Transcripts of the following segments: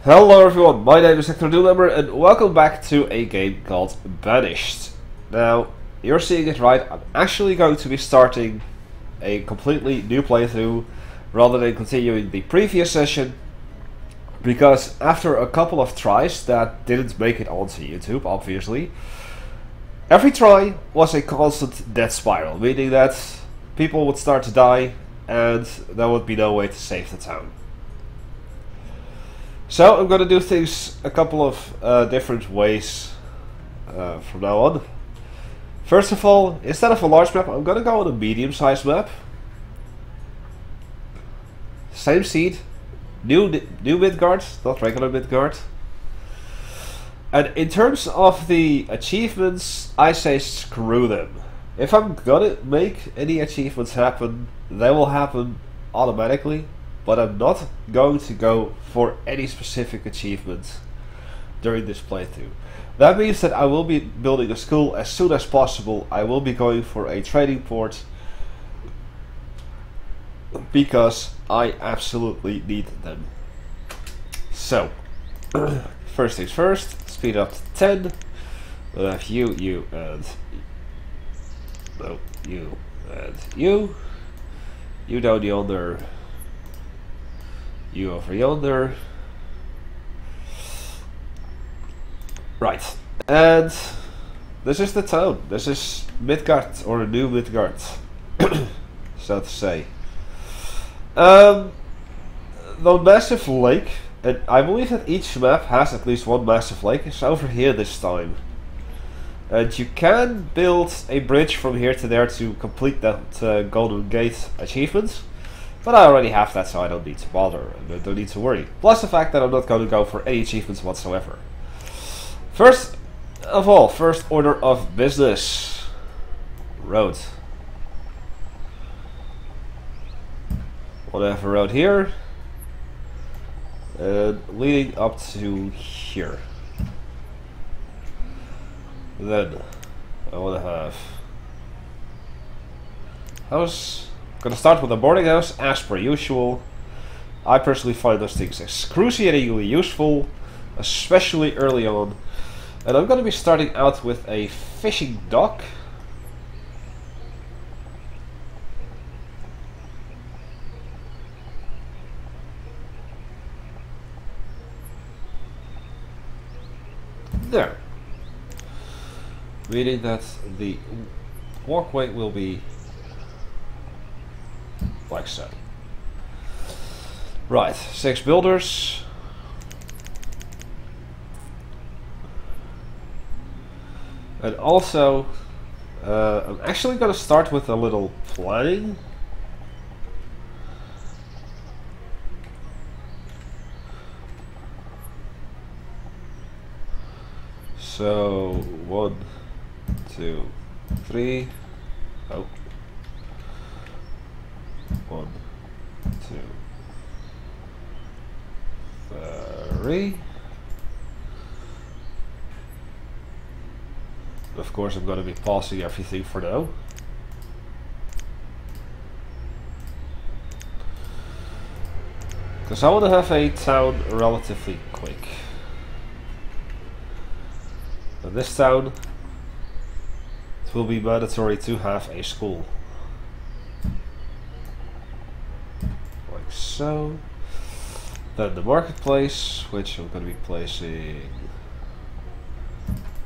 Hello everyone, my name is Hecthor Doomhammer and welcome back to a game called Banished. Now, you're seeing it right, I'm actually going to be starting a completely new playthrough rather than continuing the previous session, because after a couple of tries that didn't make it onto YouTube, obviously, every try was a constant death spiral, meaning that people would start to die and there would be no way to save the town. So I'm going to do things a couple of different ways from now on. First of all, instead of a large map, I'm going to go on a medium-sized map. Same seed, new Midgard, not regular Midgard. And in terms of the achievements, I say screw them. If I'm gonna make any achievements happen, they will happen automatically. But I'm not going to go for any specific achievement during this playthrough. That means that I will be building a school as soon as possible. I will be going for a trading port because I absolutely need them. So, first things first, speed up to 10. We'll have you, and you, and you. You down yonder. You over yonder. Right. And this is the town. This is Midgard, or a new Midgard, so to say. The massive lake, and I believe that each map has at least one massive lake, is over here this time. And you can build a bridge from here to there to complete that Golden Gate achievement. But I already have that, so I don't need to bother, and I don't need to worry. Plus the fact that I'm not going to go for any achievements whatsoever. First of all, first order of business. Road. We'll have a road here. And leading up to here. Then, I want to have house. Gonna start with a boarding house, as per usual. I personally find those things excruciatingly useful, especially early on. And I'm gonna be starting out with a fishing dock. There. Meaning that the walkway will be like so. Right, 6 builders. And also, I'm actually going to start with a little planning. So, 1, 2, 3. Oh. 1, 2, 3. Of course, I'm going to be pausing everything for now. Because I want to have a town relatively quick. In this town, it will be mandatory to have a school. So, then the marketplace, which I'm going to be placing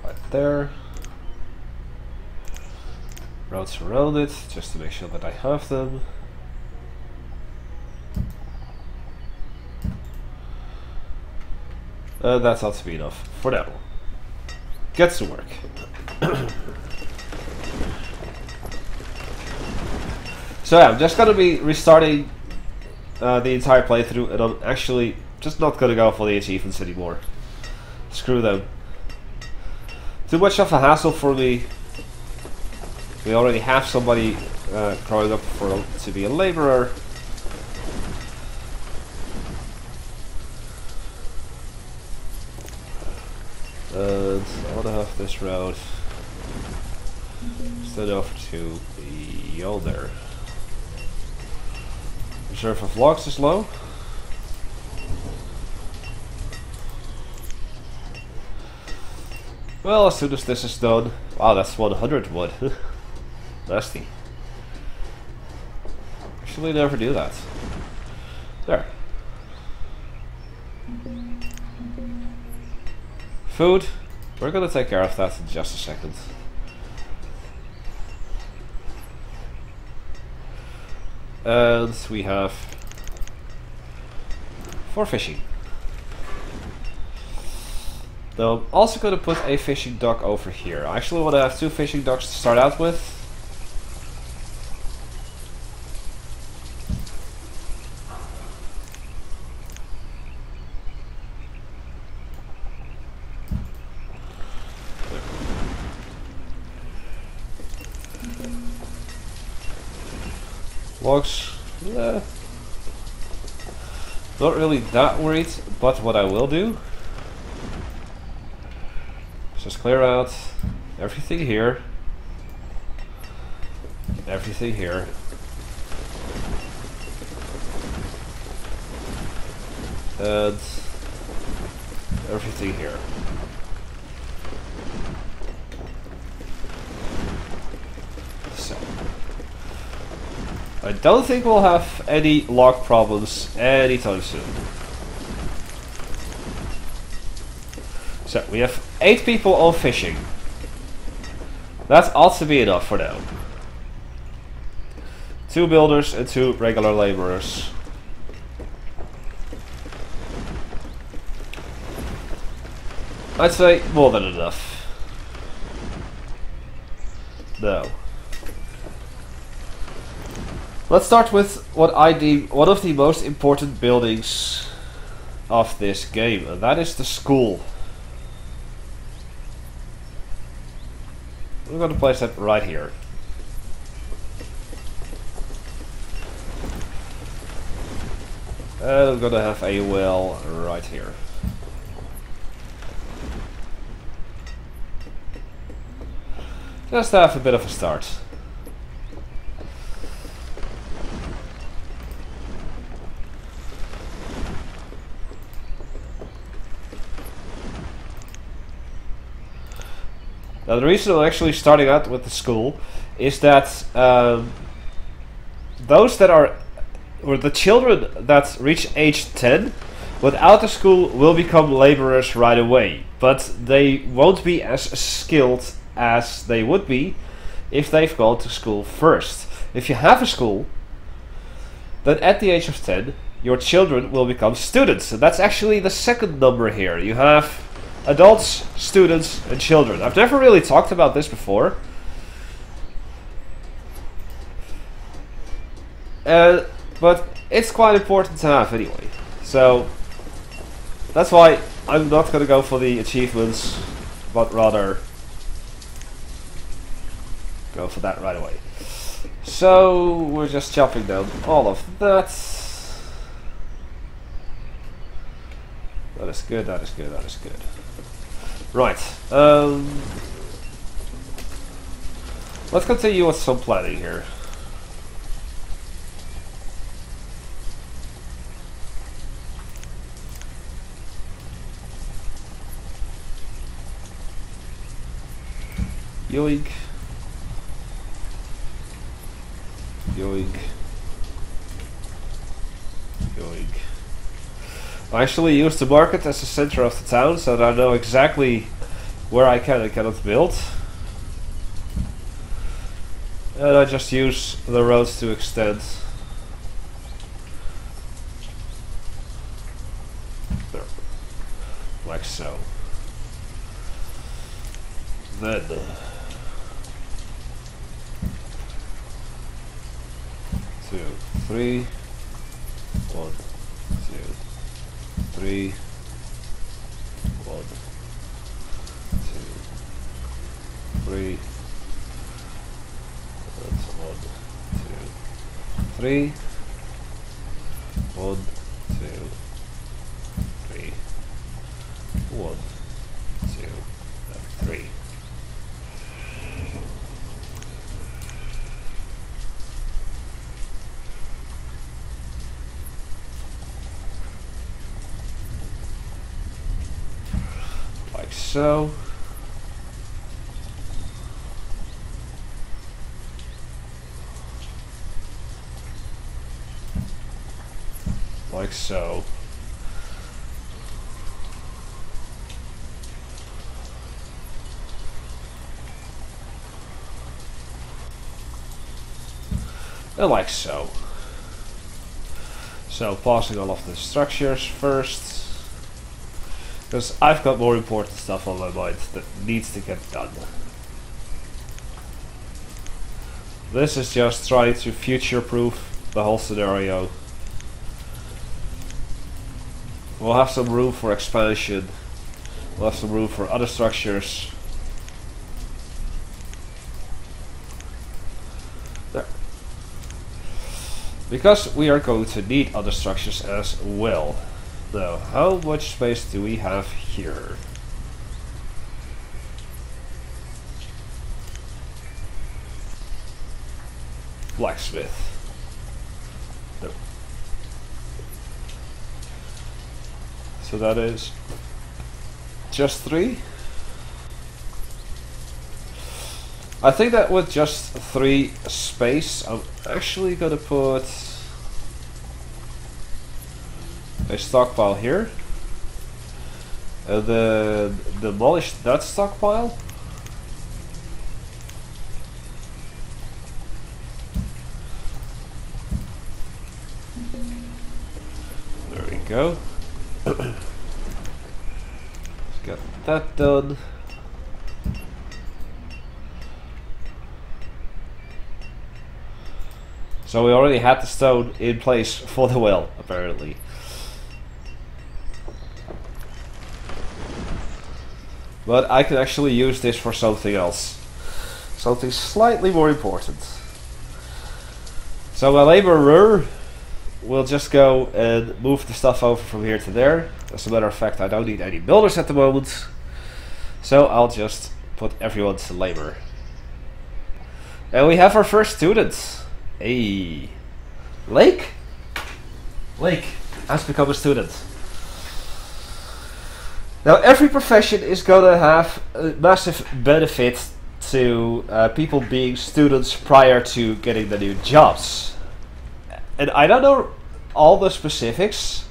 right there. Roads around it, just to make sure that I have them. And that ought to be enough for now. Gets to work. So yeah, I'm just going to be restarting the entire playthrough, and I'm actually just not gonna go for the achievements anymore. Screw them. Too much of a hassle for me. We already have somebody growing up to be a laborer. And I want to have this road extend over to yonder. Reserve of logs is low. Well, as soon as this is done... Wow, that's 100 wood. Nasty. Actually never do that. There. Food. We're gonna take care of that in just a second. And we have 4 fishing. Now I'm also going to put a fishing dock over here. I actually want to have 2 fishing docks to start out with. Logs. Not really that worried, but what I will do is just clear out everything here, everything here, and everything here. So I don't think we'll have any log problems anytime soon. So we have 8 people on fishing. That ought to be enough for now. 2 builders and 2 regular laborers. I'd say more than enough. No. Let's start with what I deem one of the most important buildings of this game, and that is the school. We're going to place that right here. And I'm going to have a well right here. Just to have a bit of a start. Now the reason I'm actually starting out with the school is that those that are, or the children that reach age 10 without the school will become laborers right away, but they won't be as skilled as they would be if they've gone to school first. If you have a school, then at the age of 10 your children will become students, and that's actually the second number here. You have adults, students, and children. I've never really talked about this before. But it's quite important to have anyway. So that's why I'm not going to go for the achievements, but rather go for that right away. So we're just chopping down all of that. That is good, that is good, that is good. Right, let's continue with some planning here. Yoink. Yoink. Yoink. I actually use the market as the center of the town, so that I know exactly where I can and cannot build. And I just use the roads to extend. There. Like so. Then 2, 3, 1, 2, 3, 1, 2, 3, 1, 2, 3, 1, 2, 3, 1, 2, and 3. So like so. And like so. So pausing all of the structures first, because I've got more important stuff on my mind that needs to get done. This is just trying to future-proof the whole scenario. We'll have some room for expansion. We'll have some room for other structures. There. Because we are going to need other structures as well. Now, how much space do we have here? Blacksmith. No. So that is just 3. I think that with just 3 space, I'm actually gonna put a stockpile here, and then demolish that stockpile. There we go. Let's get that done. So we already had the stone in place for the well, apparently. But I can actually use this for something else. Something slightly more important. So my laborer will just go and move the stuff over from here to there. As a matter of fact, I don't need any builders at the moment. So I'll just put everyone to labor. And we have our first student. Hey, Lake? Lake has become a student. Now every profession is gonna have a massive benefit to people being students prior to getting the new jobs. And I don't know all the specifics,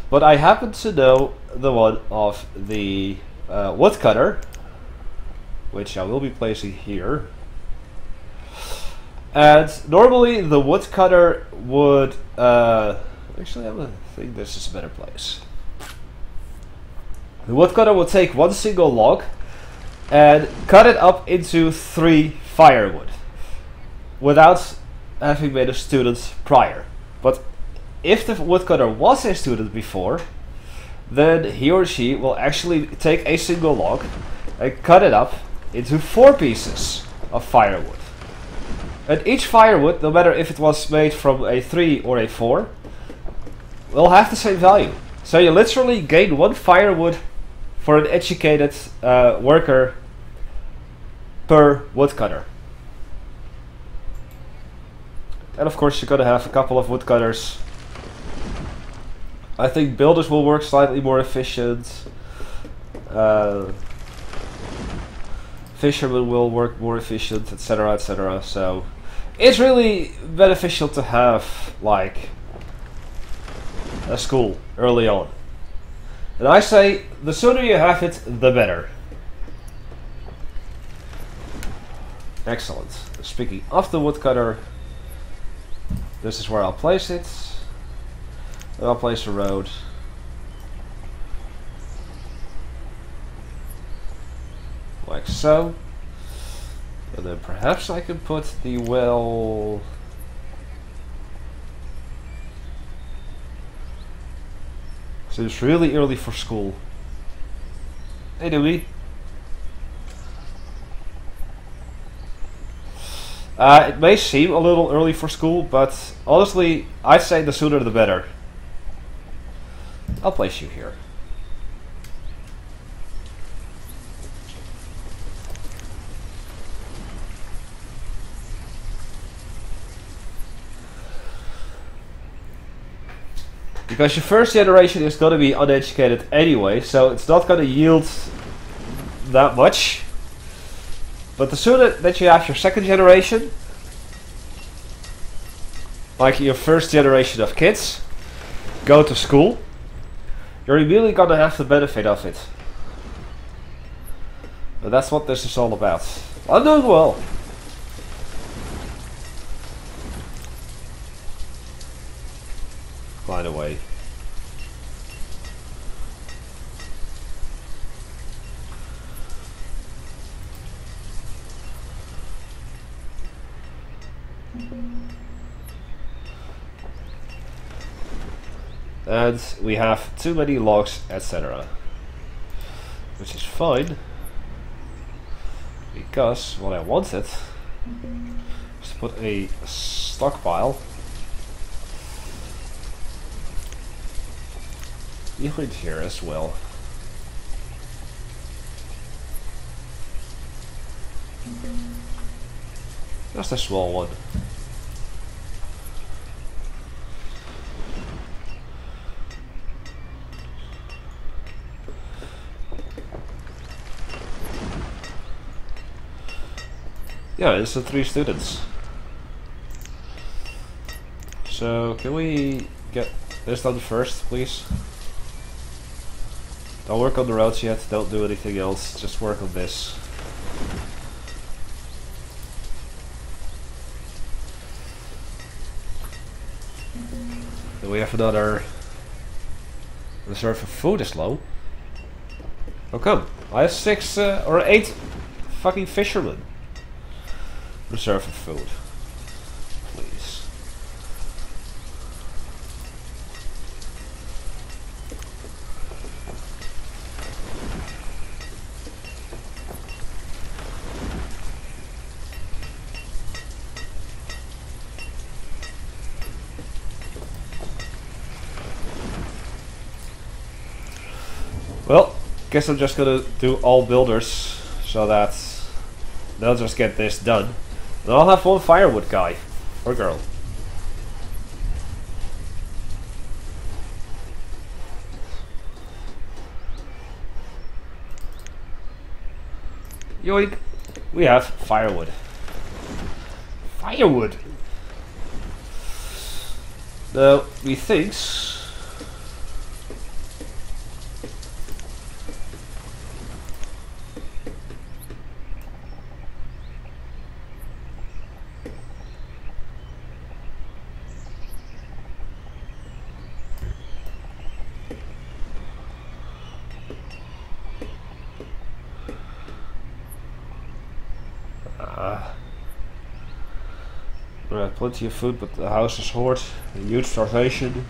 but I happen to know the one of the woodcutter, which I will be placing here. And normally the woodcutter would actually I think this is a better place. The woodcutter would take one single log and cut it up into 3 firewood without having been a student prior. But if the woodcutter was a student before, then he or she will actually take a single log and cut it up into 4 pieces of firewood. And each firewood, no matter if it was made from a 3 or a 4, will have the same value. So you literally gain 1 firewood for an educated worker per woodcutter. And of course you're gonna have a couple of woodcutters. I think builders will work slightly more efficient. Fishermen will work more efficient, etc, etc. So it's really beneficial to have like a school early on. And I say the sooner you have it, the better. Excellent. Speaking of the woodcutter, this is where I'll place it. And I'll place a road. Like so. And then perhaps I can put the well... So it's really early for school. Hey Doomy. It may seem a little early for school, but honestly, I'd say the sooner the better. I'll place you here. Because your first generation is going to be uneducated anyway, so it's not going to yield that much. But the sooner that you have your second generation, like your first generation of kids, go to school, you're immediately gonna have the benefit of it. And that's what this is all about. I'm doing well. By the way. And we have too many logs, etc. Which is fine. Because what I wanted is to put a stockpile behind here as well. Just a small one. Yeah, it's the 3 students. So, can we get this done first, please? Don't work on the roads yet, don't do anything else, just work on this. Then we have another reserve of food is low. How come? I have 6 or 8 fucking fishermen. Reserve of food. Please. Well, guess I'm just gonna do all builders so that they'll just get this done. And I'll have one firewood guy or girl. Yoink! We have firewood. Firewood! Now, methinks we have plenty of food, but the house is hoard. A huge starvation.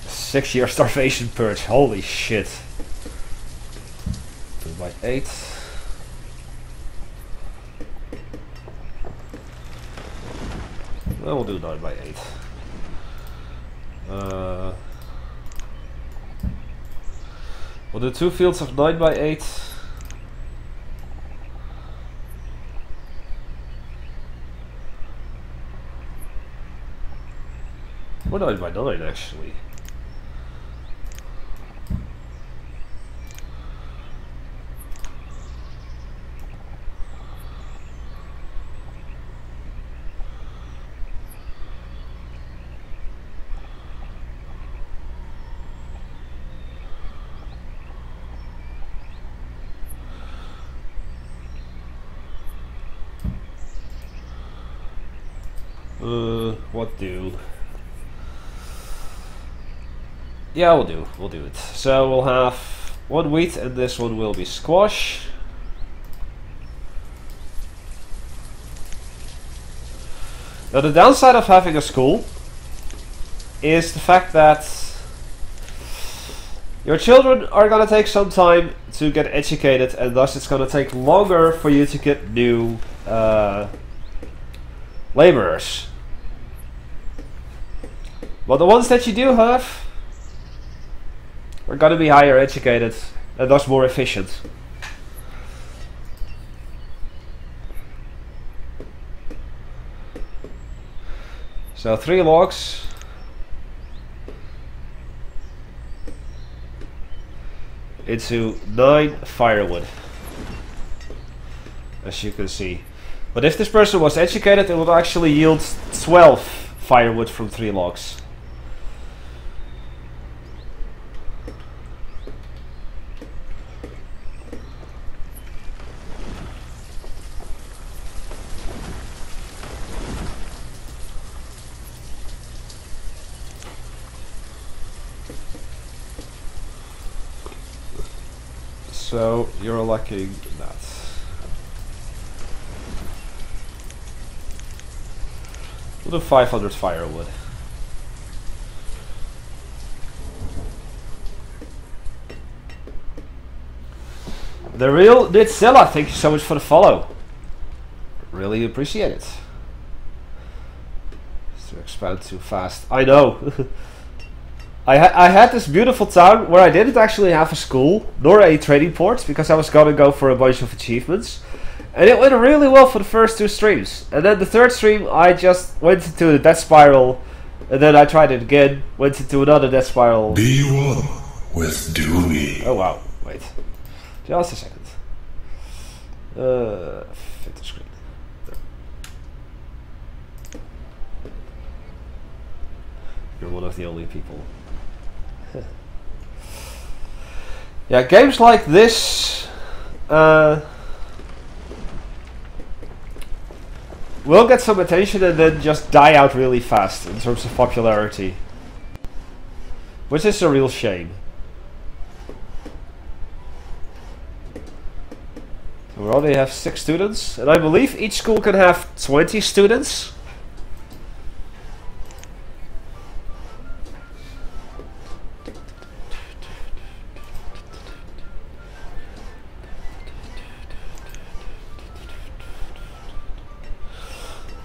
6-year starvation purge. Holy shit. 2 by 8. Well, we'll do 9 by 8. We'll do 2 fields of 9 by 8. Or 9 by 9 actually. What do? Yeah, we'll do it. So we'll have 1 wheat and this one will be squash. Now the downside of having a school is the fact that your children are gonna take some time to get educated, and thus it's gonna take longer for you to get new laborers. But the ones that you do have are gonna be higher educated and thus more efficient. So 3 logs. Into 9 firewood, as you can see. But if this person was educated, it would actually yield 12 firewood from 3 logs. So you're lacking that. We'll do 500 firewood. The real Nitzilla, thank you so much for the follow. Really appreciate it. To expand too fast. I know. I had this beautiful town where I didn't actually have a school nor a trading port because I was gonna go for a bunch of achievements, and it went really well for the first 2 streams. And then the 3rd stream I just went into a death spiral, and then I tried it again, went into another death spiral. Be one with Doomy. Oh wow! Wait, just a second. Fit the screen. You're one of the only people. Yeah, games like this will get some attention and then just die out really fast in terms of popularity, which is a real shame. We already have 6 students, and I believe each school can have 20 students.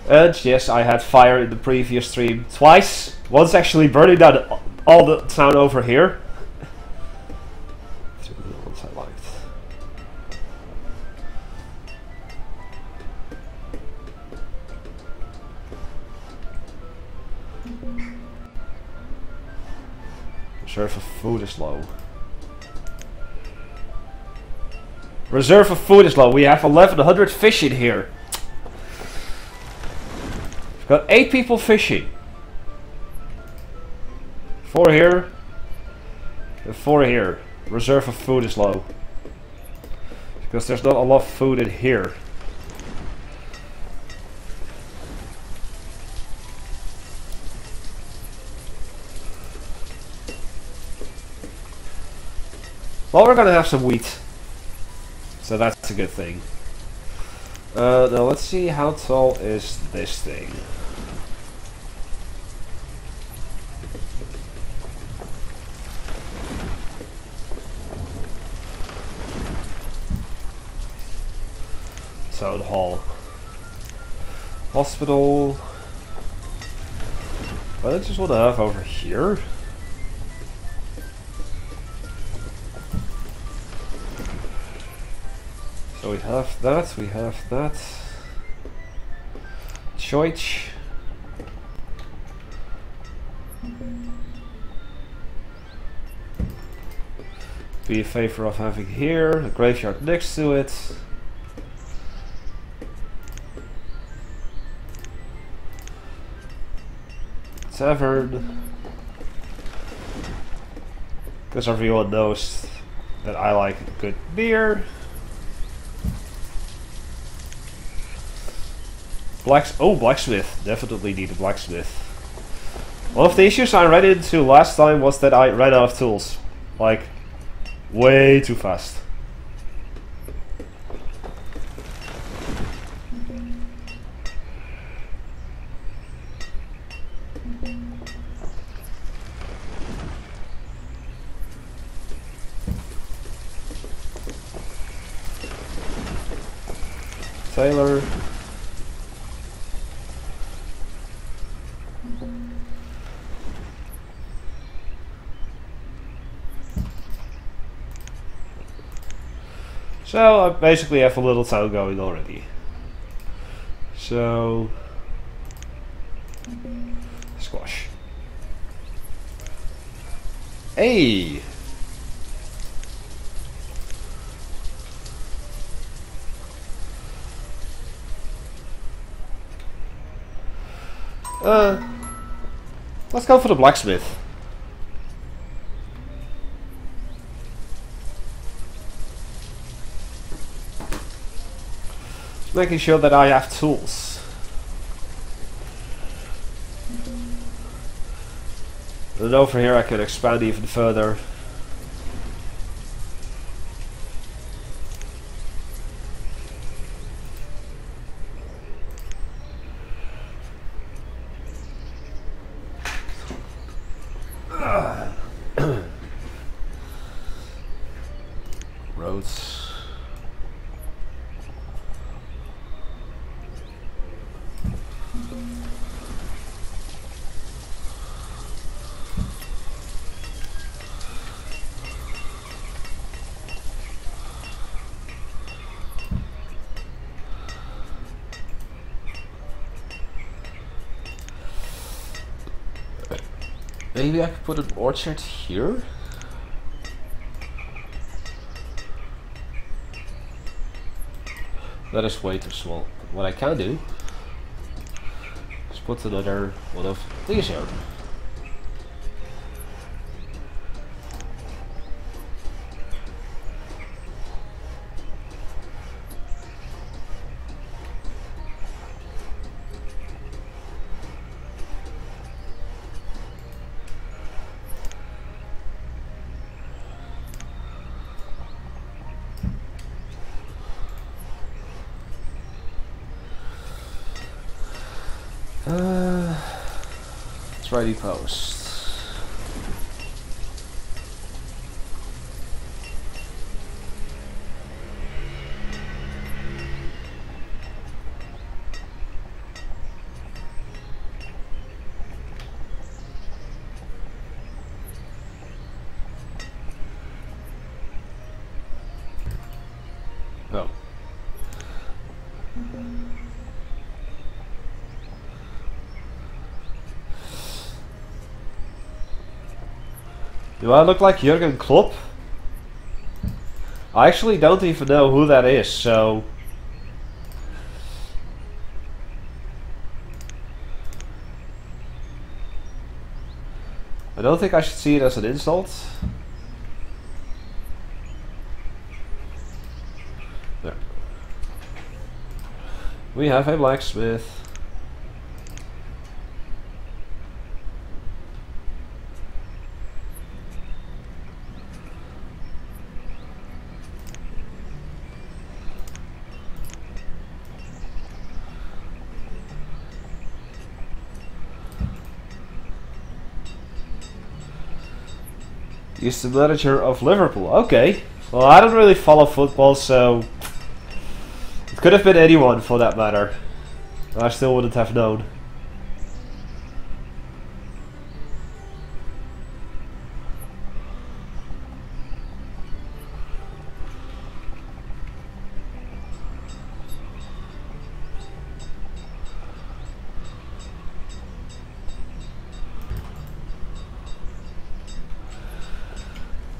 And yes, I had fire in the previous stream twice. Once actually burning down all the town over here. That's the ones I liked. Reserve of food is low. Reserve of food is low. We have 1100 fish in here. We've got 8 people fishing. 4 here. And 4 here. Reserve of food is low. Because there's not a lot of food in here. Well, we're gonna have some wheat. So that's a good thing. Now let's see, how tall is this thing? Town hall. Hospital. I just want to have over here. So we have that, we have that. Church. Be in favor of having here, a graveyard next to it. Tavern. Because everyone knows that I like good beer. Blacksmith. Definitely need a blacksmith. One of the issues I ran into last time was that I ran out of tools. Like, way too fast. Taylor. So I basically have a little town going already. So squash. Hey. Let's go for the blacksmith. Making sure that I have tools. And over here I can expand even further. Roads. Maybe I could put an orchard here? That is way too small. What I can do is put another one of these here. Let's ready post. Oh. Do I look like Jurgen Klopp? I actually don't even know who that is, so... I don't think I should see it as an insult. There. We have a blacksmith. He's the manager of Liverpool. Okay. Well, I don't really follow football, so... It could have been anyone, for that matter. I still wouldn't have known.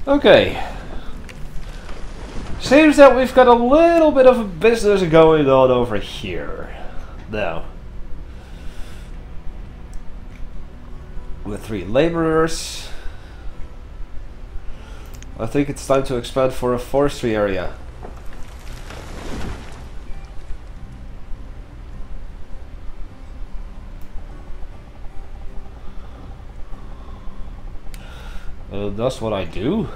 Okay. Seems that we've got a little bit of a business going on over here. Now. With 3 laborers. I think it's time to expand for a forestry area. That's what I do.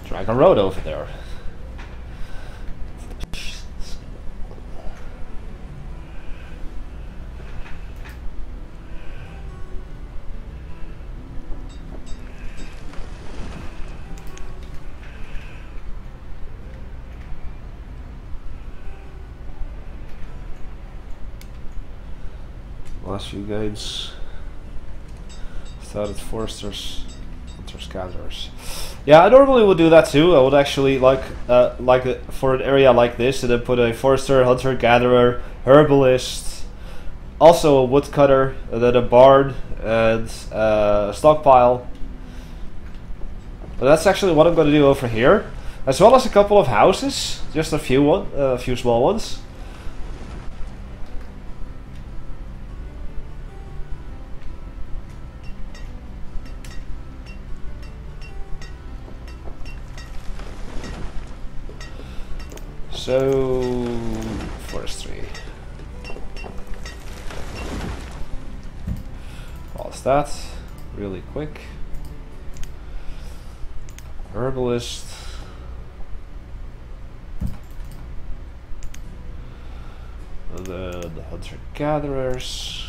Drag a road over there. Last few games. Started foresters, hunters, gatherers. Yeah, I normally would do that too. I would actually for an area like this, and then put a forester, hunter, gatherer, herbalist, also a woodcutter, and then a barn and a stockpile. And that's actually what I'm going to do over here, as well as a couple of houses, just a few small ones. So, forestry. Pause that really quick. Herbalist. And then the hunter-gatherers.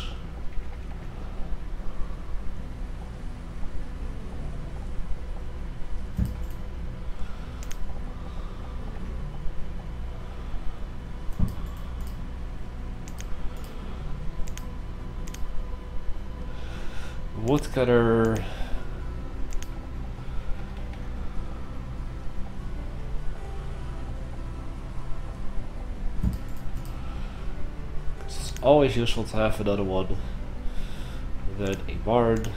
Woodcutter. It's always useful to have another one. And then a bard.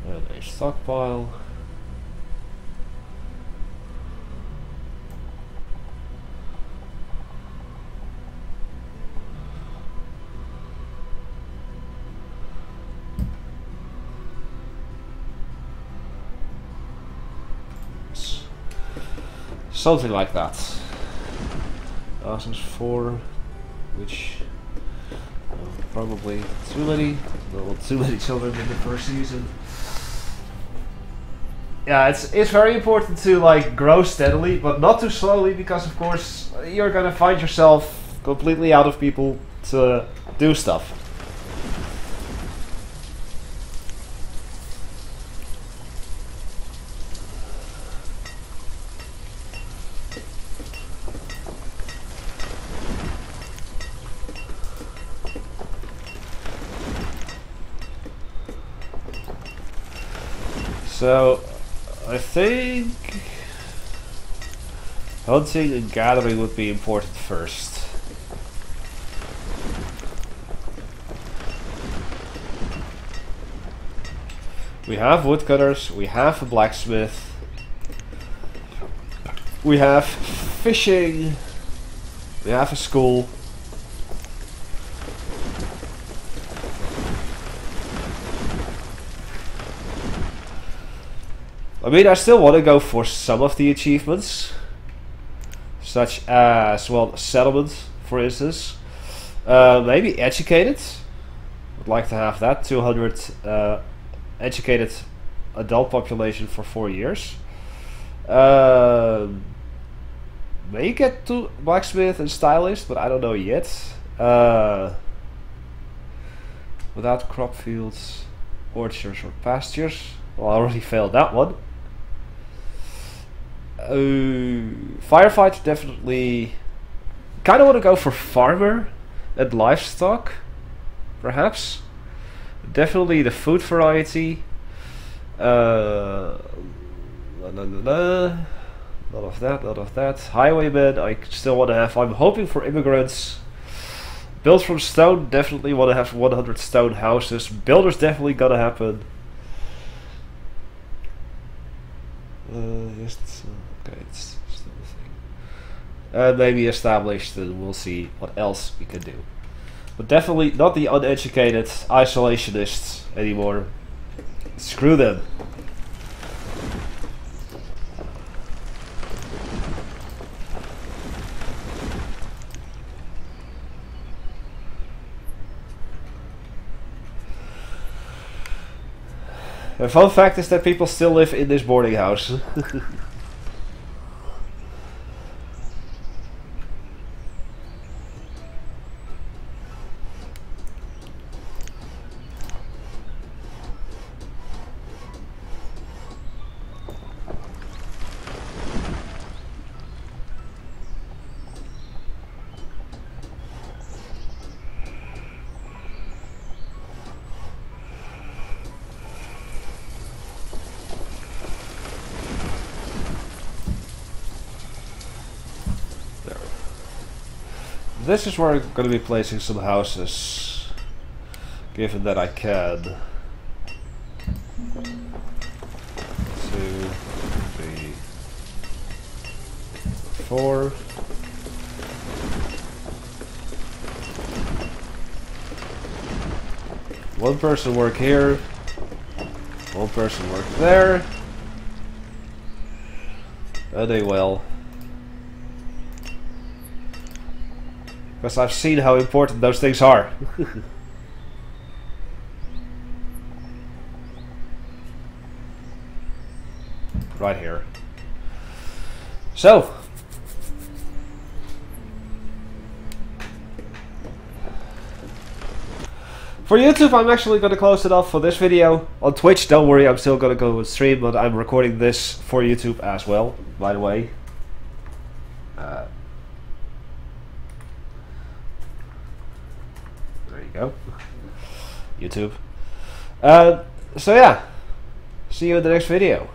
And a stockpile. Something like that. Awesome's 4, which probably too many. Don't want too many children in the first season. Yeah, it's very important to like grow steadily, but not too slowly, because of course you're gonna find yourself completely out of people to do stuff. So, I think hunting and gathering would be important first. We have woodcutters, we have a blacksmith, we have fishing, we have a school. I mean, I still want to go for some of the achievements, such as, well, settlement, for instance. Maybe educated. Would like to have that. 200 educated adult population for 4 years. May get to blacksmith and stylist, but I don't know yet. Without crop fields, orchards, or pastures. Well, I already failed that one. Firefighter definitely. Kind of want to go for farmer and livestock, perhaps. Definitely the food variety. None of that, none of that. Highwaymen, I still want to have. I'm hoping for immigrants. Built from stone, definitely want to have 100 stone houses. Builders definitely gonna happen. Okay, it's still a thing. Maybe established, and we'll see what else we can do. But definitely not the uneducated isolationists anymore. Screw them. A fun fact is that people still live in this boarding house. This is where I'm going to be placing some houses, given that I can. 2, 3, 4. One person work here. One person work there. And they will. Because I've seen how important those things are. Right here. So. For YouTube, I'm actually going to close it off for this video. On Twitch, don't worry, I'm still going to go and stream, but I'm recording this for YouTube as well, by the way. There you go. YouTube. So yeah, see you in the next video.